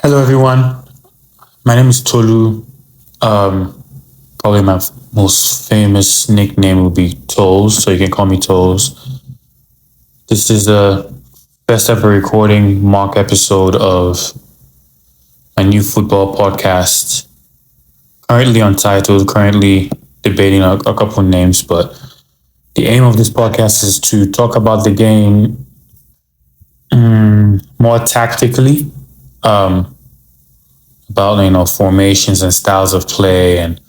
Hello, everyone. My name is Tolu. Probably my most famous nickname will be Tolls, so you can call me Tolls. This is the best ever recording mock episode of my new football podcast. Currently untitled, currently debating a couple names, but the aim of this podcast is to talk about the game more tactically, um, about formations and styles of play and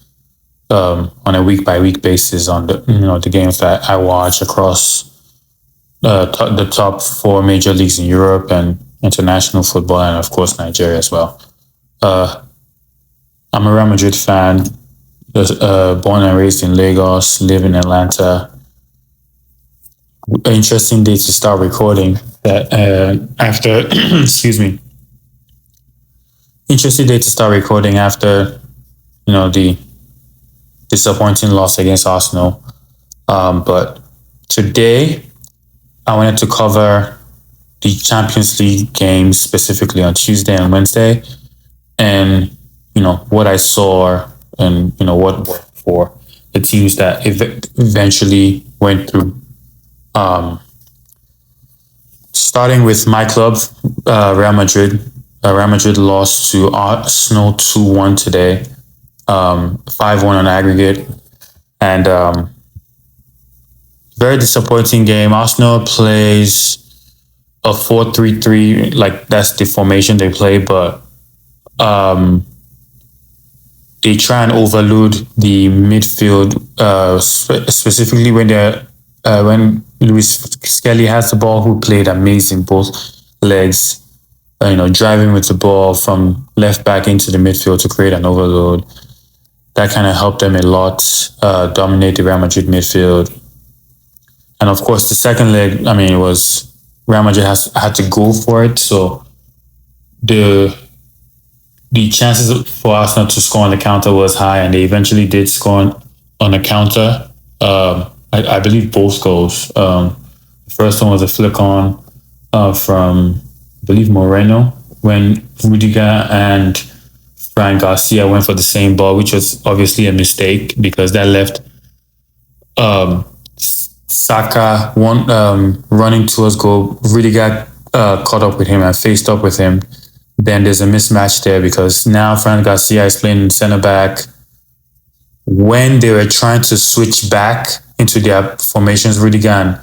on a week by week basis on the games that I watch across the top four major leagues in Europe and international football, and of course Nigeria as well. Uh, I'm a Real Madrid fan, born and raised in Lagos, live in Atlanta. An interesting day to start recording. That after excuse me, interesting day to start recording after the disappointing loss against Arsenal. But today I wanted to cover the Champions League games specifically on Tuesday and Wednesday, and what I saw and what worked for the teams that eventually went through. Um, Starting with my club, Real Madrid. Real Madrid lost to Arsenal 2-1 today, 5-1 on aggregate, and very disappointing game. Arsenal plays a 4-3-3, like that's the formation they play, but they try and overload the midfield, specifically when Luis Skelly has the ball, who played amazing both legs, driving with the ball from left back into the midfield to create an overload. That kind of helped them a lot, dominate the Real Madrid midfield. And of course, the second leg, it was Real Madrid had to go for it. So the chances for Arsenal to score on the counter was high, and they eventually did score on a counter. I believe both goals. The first one was a flick on from, I believe, Moreno, when Rudiger and Fran Garcia went for the same ball, which was obviously a mistake because that left Saka running towards goal. Rudiger caught up with him and faced up with him. Then there's a mismatch there because now Fran Garcia is playing center back. When they were trying to switch back into their formations, Rudiger and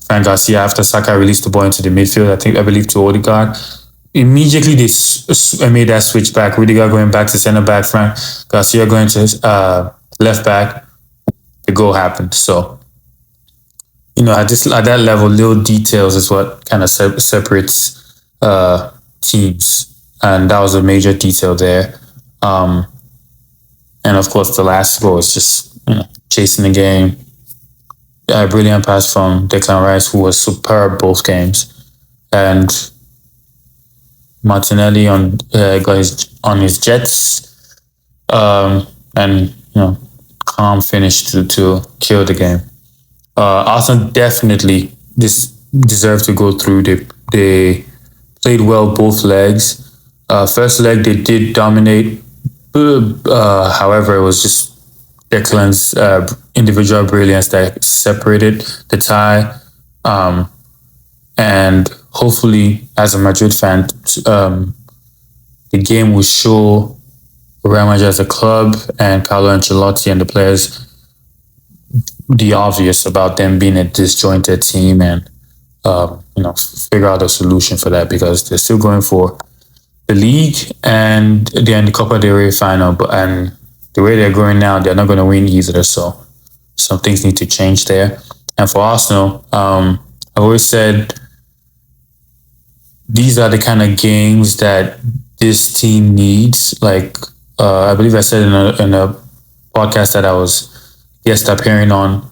Fran Garcia, after Saka released the ball into the midfield, I believe to Odegaard, immediately they made that switch back. Rudiger going back to center back, Fran Garcia going to left back. The goal happened. So, at that level, little details is what kind of separates teams, and that was a major detail there. And of course, the last goal is just chasing the game. A brilliant pass from Declan Rice, who was superb both games, and Martinelli got on his jets, and calm finish to kill the game. Arsenal definitely deserved to go through. They played well both legs. First leg they did dominate. However, it was just Declan's individual brilliance that separated the tie. And hopefully, as a Madrid fan, the game will show Real Madrid as a club and Carlo Ancelotti and the players the obvious about them being a disjointed team, and figure out a solution for that, because they're still going for the league and they're in the Copa del Rey final, and the way they're going now, they're not going to win either. So some things need to change there. And for Arsenal, I've always said these are the kind of games that this team needs. Like I believe I said in a podcast that I was guest appearing on,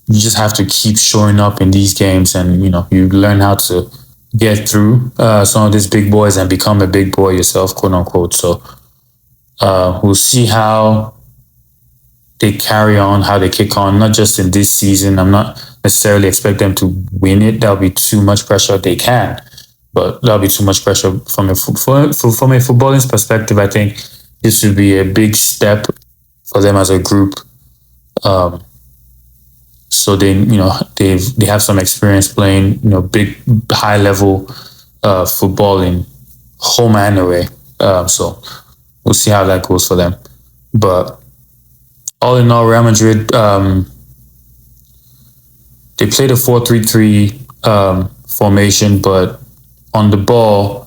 you just have to keep showing up in these games, and you learn how to get through some of these big boys and become a big boy yourself, quote unquote. So we'll see how they carry on, how they kick on, not just in this season. I'm not necessarily expect them to win it. That'll be too much pressure. They can, but that'll be too much pressure from from a footballing perspective. I think this would be a big step for them as a group. Um, so they have some experience playing big high level football in home and away. So we'll see how that goes for them. But all in all, Real Madrid they played a 4-3-3 formation, but on the ball,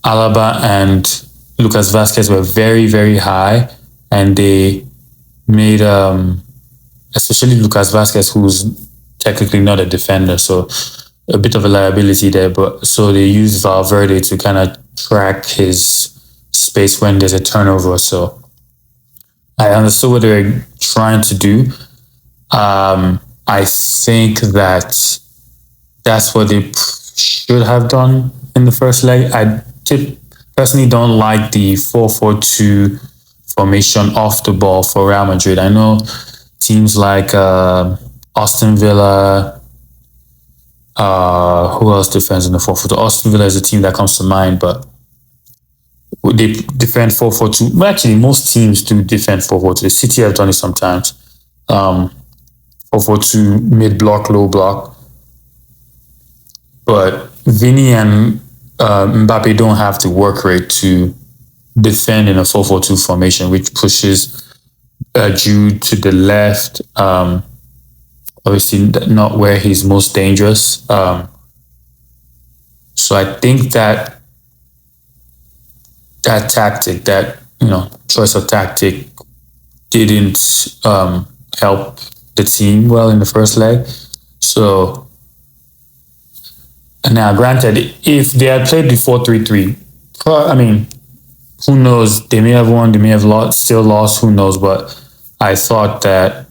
Alaba and Lucas Vasquez were very, very high, and they made, especially Lucas Vasquez, who's technically not a defender, so a bit of a liability there. But so they used Valverde to kind of track his space when there's a turnover. So I understood what they were trying to do. I think that's what they should have done in the first leg. Personally don't like the 4-4-2 formation off the ball for Real Madrid. I know teams like Aston Villa, who else defends in the 4-4-2? Aston Villa is a team that comes to mind, but they defend 4-4-2. Well, actually, most teams do defend 4-4-2. City have done it sometimes. 4-4-2, mid-block, low block. But Vini and Mbappe don't have the work rate to defend in a 4-4-2 formation, which pushes Jude to the left. Obviously, not where he's most dangerous. So I think that tactic, choice of tactic, didn't help the team well in the first leg. So now, granted, if they had played the 4-3-3, I mean, who knows? They may have won, they may have lost, still lost. Who knows? But I thought that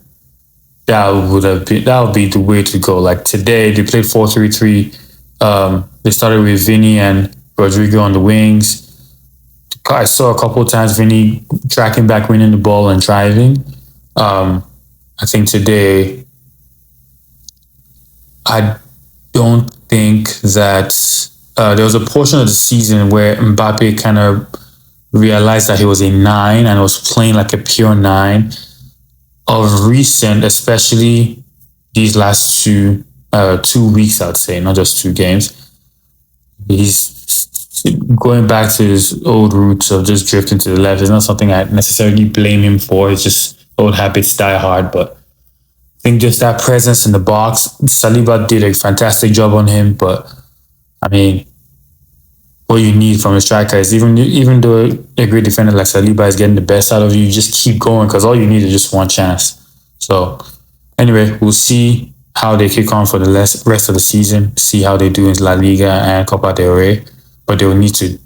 would be the way to go. Like today, they played 4-3-3. They started with Vini and Rodrigo on the wings. I saw a couple of times Vini tracking back, winning the ball and driving. I think today, I don't think that there was a portion of the season where Mbappe kind of realized that he was a 9 and was playing like a pure 9. Of recent, especially these last 2 weeks, I'd say, not just 2 games, he's going back to his old roots of just drifting to the left. It's not something I necessarily blame him for. It's just old habits die hard. But I think just that presence in the box, Saliba did a fantastic job on him. But I mean, what you need from a striker is even though a great defender like Saliba is getting the best out of you, just keep going because all you need is just one chance. So anyway, we'll see how they kick on for the rest of the season, see how they do in La Liga and Copa del Rey, but they will need to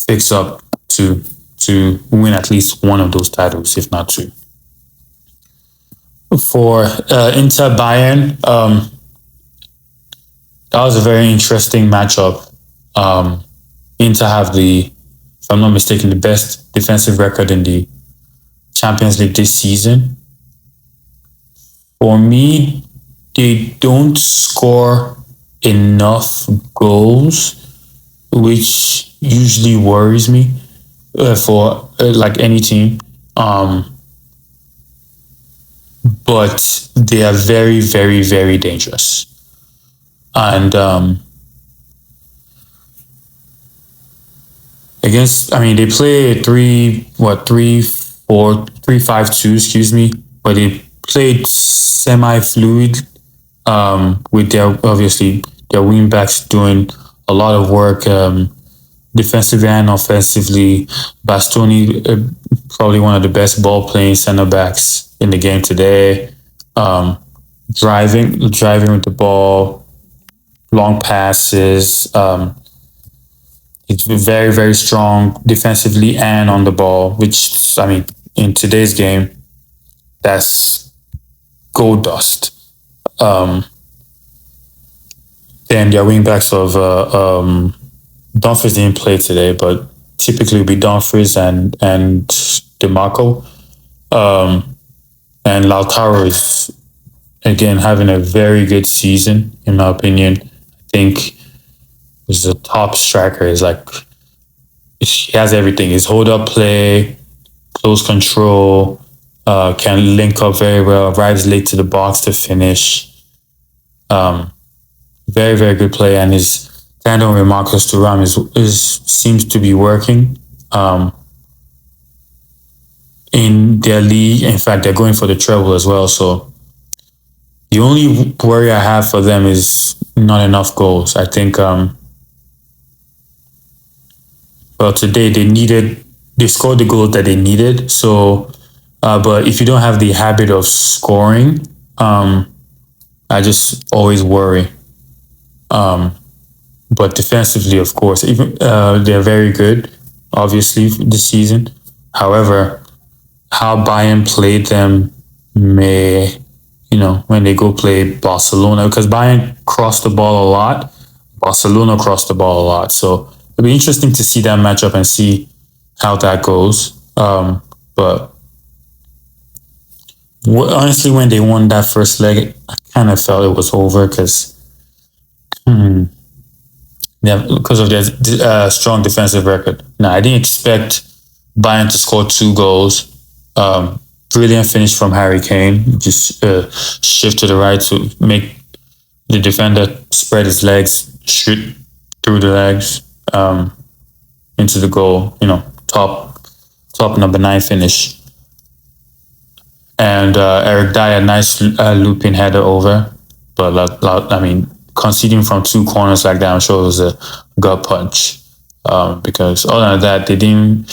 fix up to win at least one of those titles, if not 2. For Inter Bayern, that was a very interesting matchup. Inter have if I'm not mistaken, the best defensive record in the Champions League this season. For me, they don't score enough goals, which usually worries me for like any team. But they are very, very, very dangerous. And they play 3-5-2, excuse me, but they played semi-fluid with their wing backs doing a lot of work defensively and offensively. Bastoni, probably one of the best ball-playing center backs in the game today. Driving with the ball, long passes. He's very, very strong defensively and on the ball, which, in today's game, that's gold dust. Then their wingbacks of Dumfries didn't play today, but typically it would be Dumfries and DeMarco. And Lautaro is, again, having a very good season, in my opinion. I think He's a top striker. He's like he has everything. His hold up play, close control, can link up very well, arrives late to the box to finish. Um, Very, very good play, and his tandem with Marcus Thuram is seems to be working in their league. In fact, they're going for the treble as well. So the only worry I have for them is not enough goals. I think, well, today they scored the goal that they needed. So, but if you don't have the habit of scoring, I just always worry. But defensively, of course, even they're very good, obviously, this season. However, how Bayern played them may, when they go play Barcelona, because Bayern crossed the ball a lot, Barcelona crossed the ball a lot. So it'll be interesting to see that matchup and see how that goes. But honestly, when they won that first leg, I kind of felt it was over because of their strong defensive record. Now, I didn't expect Bayern to score 2 goals. Brilliant finish from Harry Kane. Just shift to the right to make the defender spread his legs, shoot through the legs into the goal. Top number 9 finish. And Eric Dyer, nice looping header over. But I mean, conceding from 2 corners like that, I'm sure it was a gut punch. Because other than that, they didn't.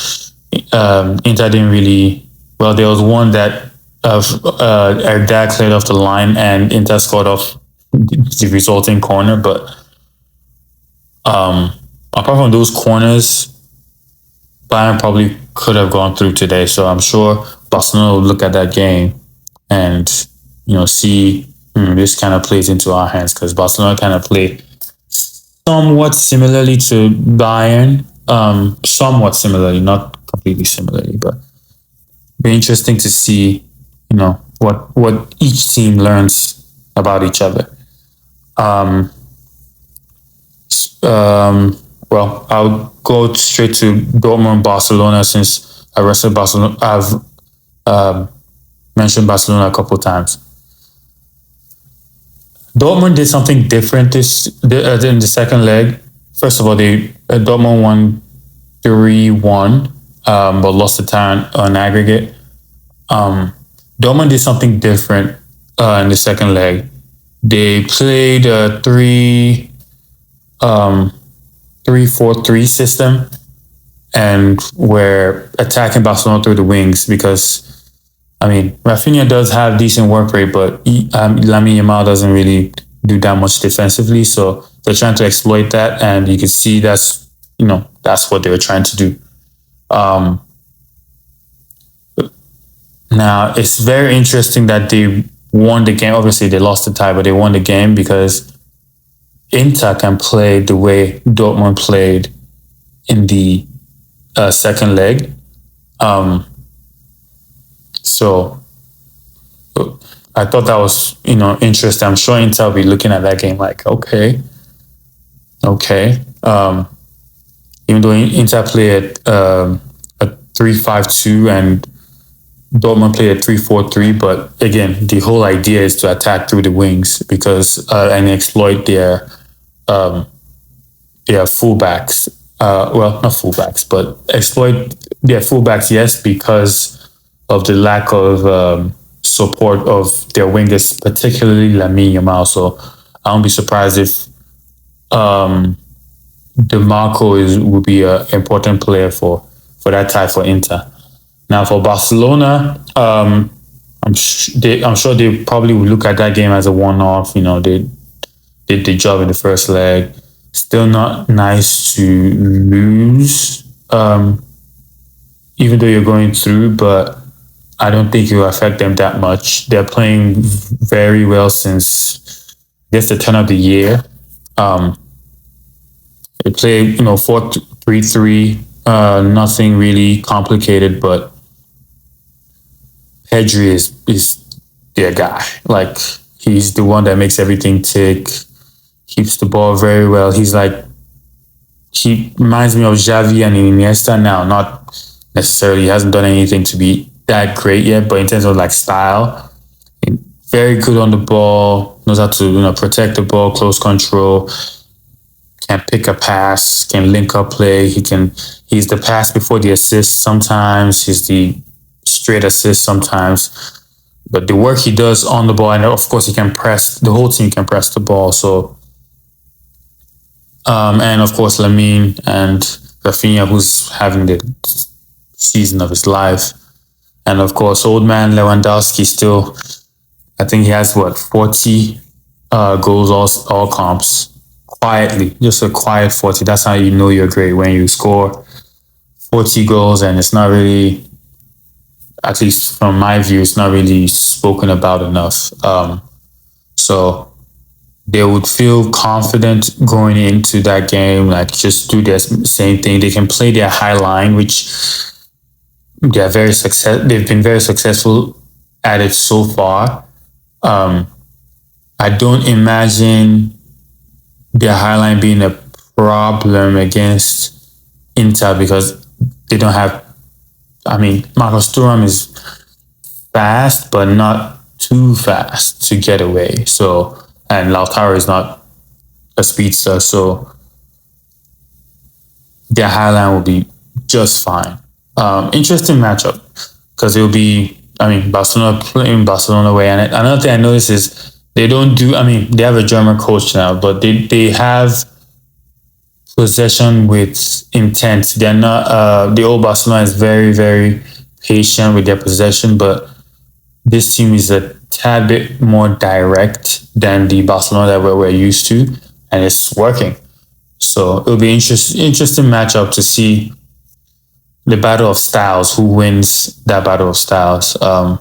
Inter didn't really. Well, there was one that Eric Dyer cleared off the line, and Inter scored off the resulting corner. But apart from those corners, Bayern probably could have gone through today. So I'm sure Barcelona will look at that game and see this kind of plays into our hands, because Barcelona kind of play somewhat similarly to Bayern, somewhat similarly, not completely similarly, but be interesting to see what each team learns about each other. Well, I'll go straight to Dortmund Barcelona, since I wrestled Barcelona. I've mentioned Barcelona a couple of times. Dortmund did something different in the second leg. First of all, Dortmund won 3-1, but lost the tie on aggregate. Dortmund did something different in the second leg. They played a 3-4-3 system, and were attacking Barcelona through the wings, because Rafinha does have decent work rate, but Lamine Yamal doesn't really do that much defensively. So they're trying to exploit that, and you can see that's what they were trying to do. Now, it's very interesting that they won the game. Obviously, they lost the tie, but they won the game because Inter can play the way Dortmund played in the second leg. So I thought that was, interesting. I'm sure Inter will be looking at that game like, okay. Even though Inter played a 3-5-2 and Dortmund played a 3-4-3, but again, the whole idea is to attack through the wings and exploit their fullbacks. Well, not fullbacks, but exploit their fullbacks. Yes, because of the lack of support of their wingers, particularly Lamine Yamal. So I won't be surprised if DeMarco would be an important player for that tie for Inter. Now for Barcelona, I'm sure they probably would look at that game as a one-off. They did the job in the first leg. Still not nice to lose, even though you're going through, but I don't think it will affect them that much. They're playing very well since, I guess, the turn of the year. They play, 4-3-3, nothing really complicated, but Pedri is their guy. Like, he's the one that makes everything tick, keeps the ball very well. He's like he reminds me of Xavi and Iniesta now. Not necessarily, he hasn't done anything to be that great yet, but in terms of like style, very good on the ball, knows how to protect the ball, close control, can pick a pass, can link up play. He's the pass before the assist sometimes. He's the straight assist sometimes. But the work he does on the ball, and of course he can press, the whole team can press the ball. So, and of course Lamine and Rafinha, who's having the season of his life. And of course, old man Lewandowski still, I think he has 40 goals all comps. Quietly, just a quiet 40. That's how you know you're great, when you score 40 goals and it's not really, at least from my view, it's not really spoken about enough. So they would feel confident going into that game, like just do their same thing. They can play their high line, which they've been very successful at it so far. I don't imagine their high line being a problem against Inter because they don't have. I mean, Marcus Thuram is fast, but not too fast to get away. So, and Lautaro is not a speedster, so their high line will be just fine. Interesting matchup because it will be. I mean, Barcelona playing Barcelona away, and another thing I noticed is they don't do. I mean, they have a German coach now, but they have possession with intent. They're not. The old Barcelona is very, very patient with their possession, but this team is a tad bit more direct than the Barcelona that we're used to, and it's working. So it'll be interesting matchup to see the battle of styles. Who wins that battle of styles? Well,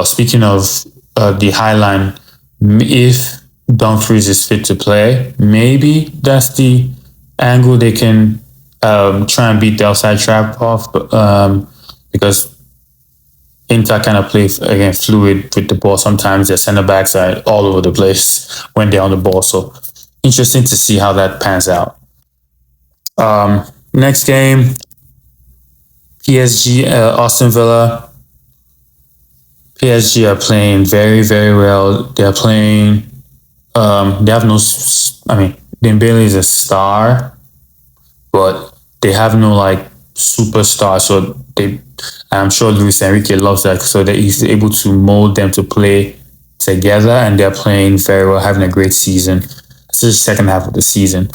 speaking of the high line, if Dumfries is fit to play, maybe that's the angle they can try and beat the outside trap off. Because Inter kind of play again fluid with the ball. Sometimes their center backs are all over the place when they're on the ball. So interesting to see how that pans out. Next game, PSG, Aston Villa. PSG are playing very, very well. They're playing. They have no. I mean, Dembele is a star, but they have no like superstar. So I'm sure Luis Enrique loves that. So that he's able to mold them to play together, and they're playing very well, having a great season. It's the second half of the season.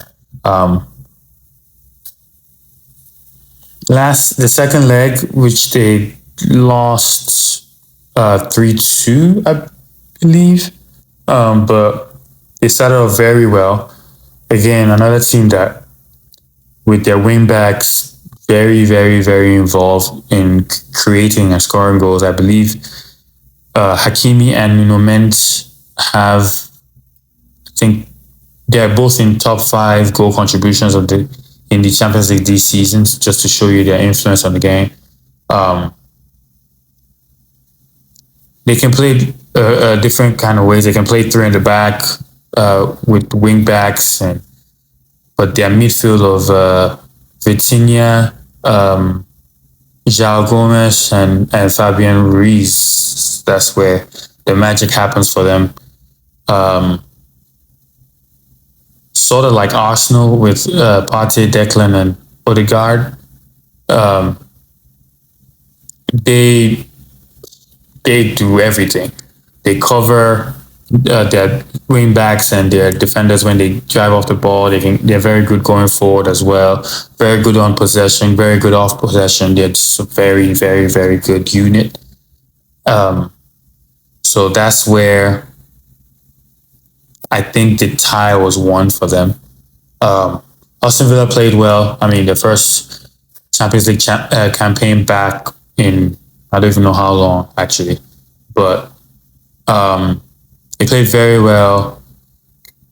The second leg, which they lost 3-2, I believe. But they started off very well. Again, another team that, with their wing backs, very, very, very involved in creating and scoring goals. I believe Hakimi and Nuno Mendes have, I think, they're both in top 5 goal contributions in the Champions League these seasons, just to show you their influence on the game. They can play different kind of ways. They can play 3 in the back with wing backs, but their midfield of Vitinha, João Gomes, and Fabian Ruiz, that's where the magic happens for them. Sort of like Arsenal with Partey, Declan, and Odegaard. They do everything. They cover their wing backs and their defenders when they drive off the ball. They're very good going forward as well. Very good on possession. Very good off possession. They're just a very, very, very good unit. So that's where I think the tie was won for them. Aston Villa played well. I mean, the first Champions League campaign back in, I don't even know how long, actually. But they played very well.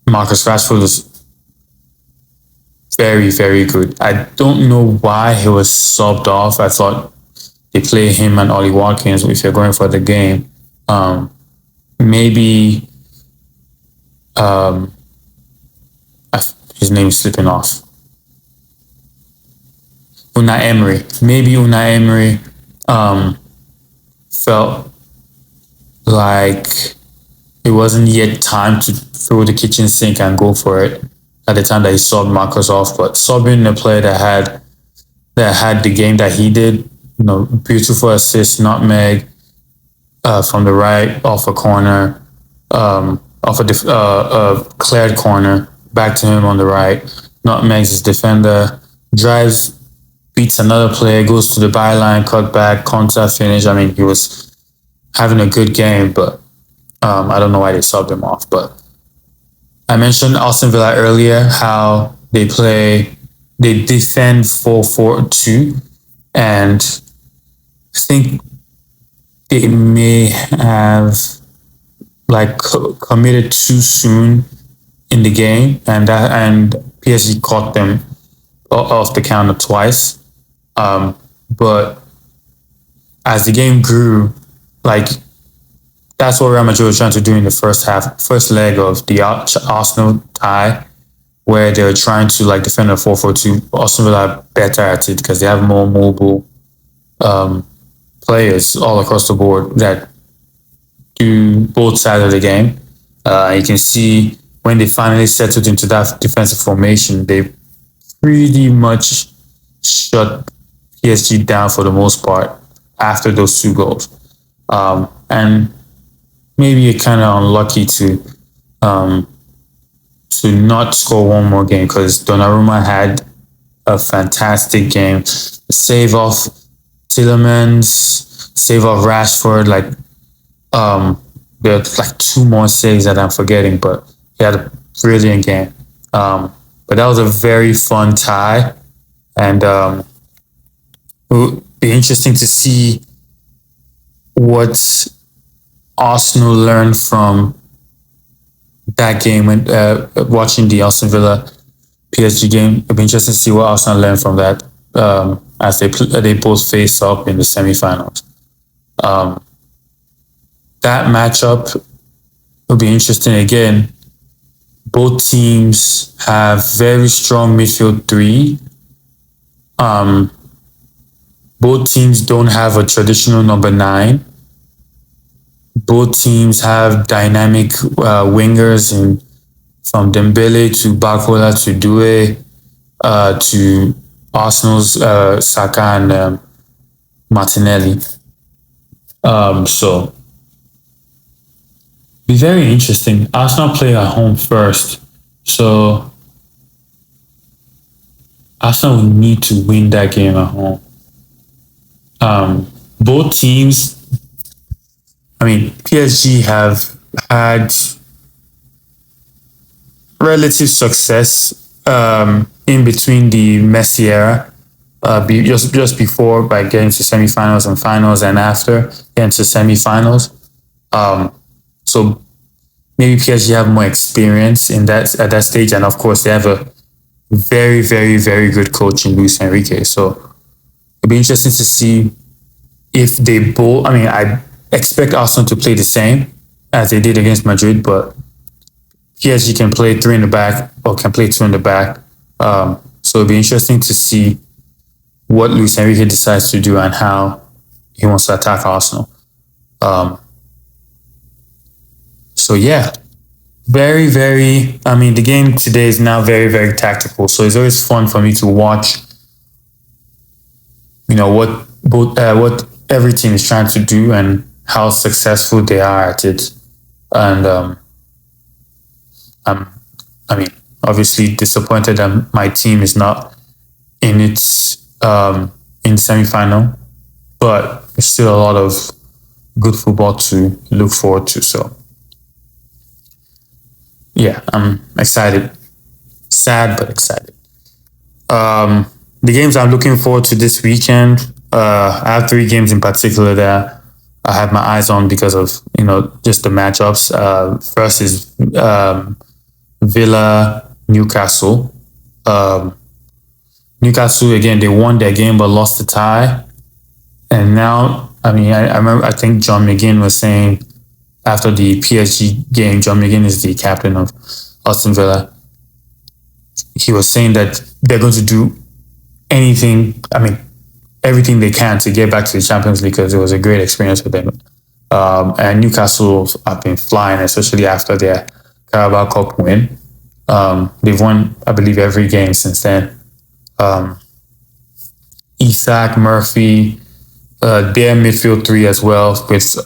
Marcus Rashford was very, very good. I don't know why he was subbed off. I thought they play him and Ollie Watkins if you're going for the game. Maybe His name is slipping off. Unai Emery. Maybe Unai Emery felt like it wasn't yet time to throw the kitchen sink and go for it at the time that he subbed Marcus off. But subbing a player that had the game that he did, beautiful assist, nutmeg from the right off a corner, off a cleared corner, back to him on the right. Nutmegs his defender, drives, beats another player, goes to the byline, cut back, counter finish. I mean, he was having a good game, but I don't know why they subbed him off. But I mentioned Aston Villa earlier, how they defend 4-4-2, and I think they may have committed too soon in the game, and PSG caught them off the counter twice. But as the game grew, that's what Real Madrid was trying to do in the first leg of the Arsenal tie, where they were trying to defend a 4-4-2. Arsenal Villa better at it because they have more mobile players all across the board that do both sides of the game. You can see when they finally settled into that defensive formation, they pretty much shut PSG down for the most part after those 2 goals. And maybe you're kind of unlucky to not score one more game, because Donnarumma had a fantastic game. Save off Tielemans, save off Rashford. There are 2 more saves that I'm forgetting, but he had a brilliant game. But that was a very fun tie, and it will be interesting to see what Arsenal learned from that game when watching the Aston Villa PSG game. It'll be interesting to see what Arsenal learned from that as they both face up in the semi-finals. That matchup will be interesting again. Both teams have very strong midfield 3. Both teams don't have a traditional number 9. Both teams have dynamic wingers from Dembele to Barcola to Doué to Arsenal's Saka and Martinelli. So be very interesting. Arsenal play at home first, so Arsenal will need to win that game at home. Both teams, PSG have had relative success in between the Messi era, just before, by getting to semi-finals and finals, and after getting to semi-finals. So maybe PSG have more experience at that stage, and of course they have a very, very, very good coach in Luis Enrique. So it'll be interesting to see if they both. I expect Arsenal to play the same as they did against Madrid, but PSG can play 3 in the back or can play 2 in the back. So it'll be interesting to see what Luis Enrique decides to do and how he wants to attack Arsenal. So yeah, very, very. The game today is now very, very tactical. So it's always fun for me to watch. What every team is trying to do and how successful they are at it. And I'm obviously disappointed that my team is not in in semi-final, but there's still a lot of good football to look forward to. So yeah, I'm excited. Sad, but excited. The games I'm looking forward to this weekend, I have 3 games in particular that I have my eyes on because of, just the matchups. First is Villa, Newcastle. Newcastle, again, they won their game but lost the tie. And now, I remember, I think John McGinn was saying after the PSG game, John McGinn is the captain of Aston Villa. he was saying that they're going to do anything. I mean, everything they can to get back to the Champions League because it was a great experience for them. And Newcastle have been flying, especially after their Carabao Cup win. They've won, I believe, every game since then. Isak, Murphy, their midfield three as well with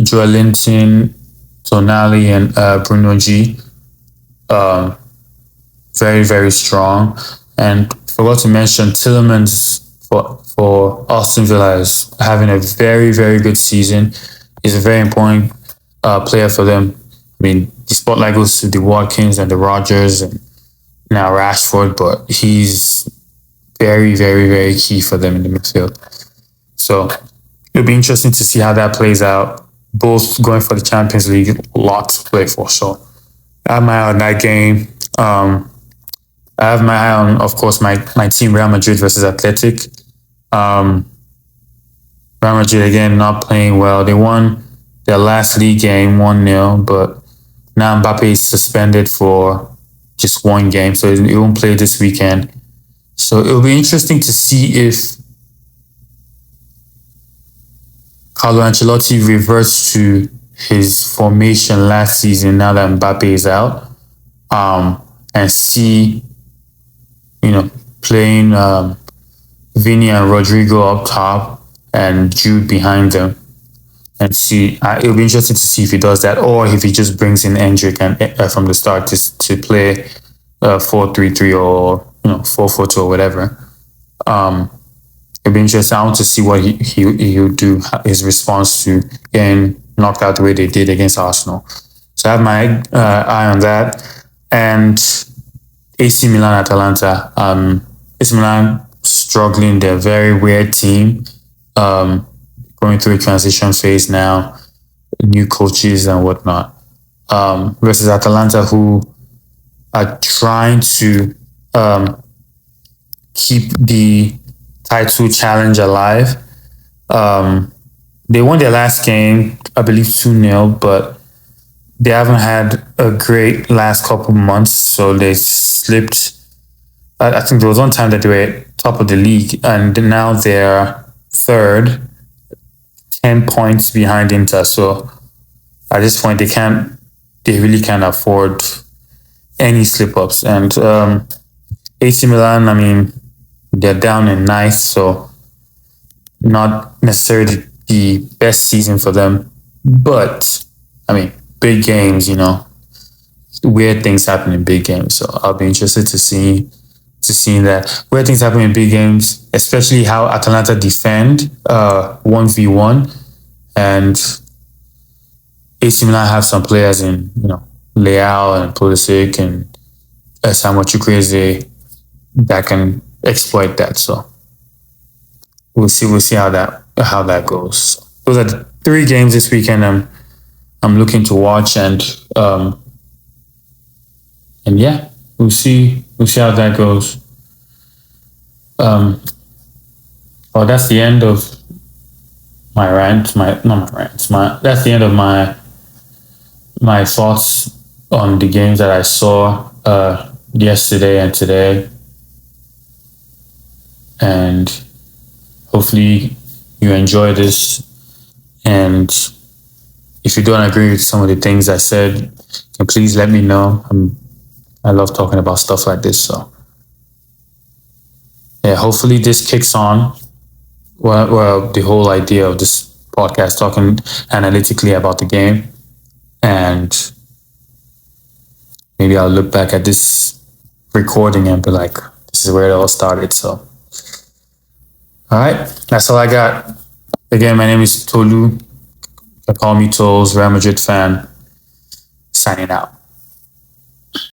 Joel Linton, Tonali, and Bruno G. Very, very strong. And forgot to mention Tillemans for Aston Villa is having a very, very good season. He's a very important player for them. I mean, the spotlight goes to the Watkins and the Rogers and now Rashford, but he's very, very, very key for them in the midfield. So it'll be interesting to see how that plays out. Both going for the Champions League, lots to play for. So I have my eye on that game. I have my eye on, of course, my team, Real Madrid versus Athletic. Real Madrid, again, not playing well. They won their last league game 1-0, but now Mbappe is suspended for just one game, so he won't play this weekend. So it'll be interesting to see if Carlo Ancelotti reverts to his formation last season now that Mbappe is out, and see, playing Vini and Rodrigo up top and Jude behind them, and see. It'll be interesting to see if he does that, or if he just brings in Endrick and from the start to play 4-3-3 or 4-4-2 or whatever. It'll be interesting. I want to see what he'll do, his response to getting knocked out the way they did against Arsenal. So I have my eye on that. And AC Milan, Atalanta. AC Milan struggling. They're a very weird team. Going through a transition phase now, new coaches and whatnot. Versus Atalanta, who are trying to keep the title challenge alive. They won their last game, I believe 2-0, but they haven't had a great last couple months, so they slipped. I think there was one time that they were top of the league, and now they're third, 10 points behind Inter. So at this point, they really can't afford any slip-ups. And AC Milan, I mean, they're down in ninth, so not necessarily the best season for them. But, I mean, big games, weird things happen in big games. So I'll be interested to see that. Weird things happen in big games, especially how Atalanta defend 1v1. And AC Milan have some players in, Leao and Pulisic and Samuel Chukwueze that can exploit that. So we'll see how that goes. So those are the 3 games this weekend I'm looking to watch, and yeah, we'll see how that goes. That's the end of my rant. That's the end of my thoughts on the games that I saw yesterday and today, and hopefully you enjoy this. And if you don't agree with some of the things I said, then please let me know. I love talking about stuff like this. So yeah, hopefully this kicks on. Well, the whole idea of this podcast, talking analytically about the game, and maybe I'll look back at this recording and be like, this is where it all started. So, all right, that's all I got. Again, my name is Tolu. Call me Tolls, Real Madrid fan. Signing out.